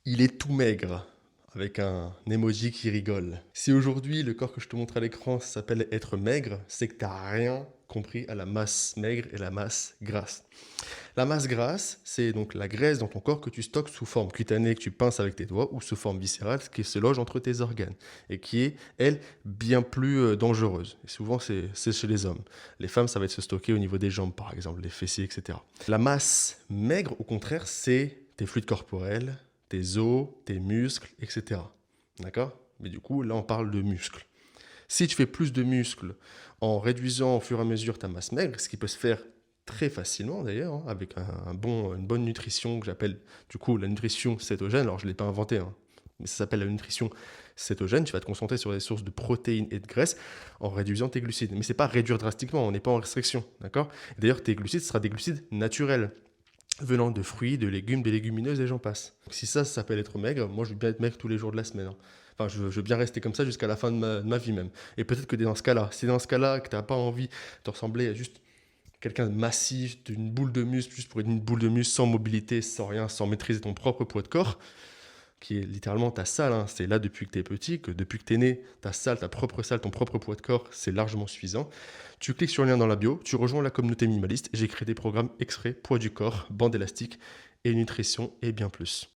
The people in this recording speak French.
Il est tout maigre, avec un emoji qui rigole. Si aujourd'hui, le corps que je te montre à l'écran s'appelle être maigre, c'est que tu n'as rien compris à la masse maigre et la masse grasse. La masse grasse, c'est donc la graisse dans ton corps que tu stockes sous forme cutanée que tu pinces avec tes doigts ou sous forme viscérale qui se loge entre tes organes et qui est, elle, bien plus dangereuse. Et souvent, c'est chez les hommes. Les femmes, ça va être se stocker au niveau des jambes, par exemple, les fessiers, etc. La masse maigre, au contraire, c'est tes fluides corporels, tes os, tes muscles, etc. D'accord? Mais du coup, là, on parle de muscles. Si tu fais plus de muscles en réduisant au fur et à mesure ta masse maigre, ce qui peut se faire très facilement d'ailleurs, hein, avec une bonne nutrition que j'appelle du coup la nutrition cétogène. Alors je ne l'ai pas inventé, hein, mais ça s'appelle la nutrition cétogène. Tu vas te concentrer sur des sources de protéines et de graisses en réduisant tes glucides. Mais ce n'est pas réduire drastiquement, on n'est pas en restriction, d'accord? D'ailleurs, tes glucides, ce sera des glucides naturels venant de fruits, de légumes, des légumineuses et j'en passe. Donc, si ça s'appelle être maigre, moi je veux bien être maigre tous les jours de la semaine, hein. Enfin, je veux bien rester comme ça jusqu'à la fin de ma vie même. Et peut-être que dans ce cas-là, si dans ce cas-là, que tu n'as pas envie de ressembler à juste quelqu'un de massif, d'une boule de muscle, juste pour une boule de muscle, sans mobilité, sans rien, sans maîtriser ton propre poids de corps, qui est littéralement ta salle, hein. C'est là depuis que tu es petit, que depuis que tu es né, ta salle, ta propre salle, ton propre poids de corps, c'est largement suffisant. Tu cliques sur le lien dans la bio, tu rejoins la communauté minimaliste. J'ai créé des programmes extraits, poids du corps, bande élastique et nutrition et bien plus.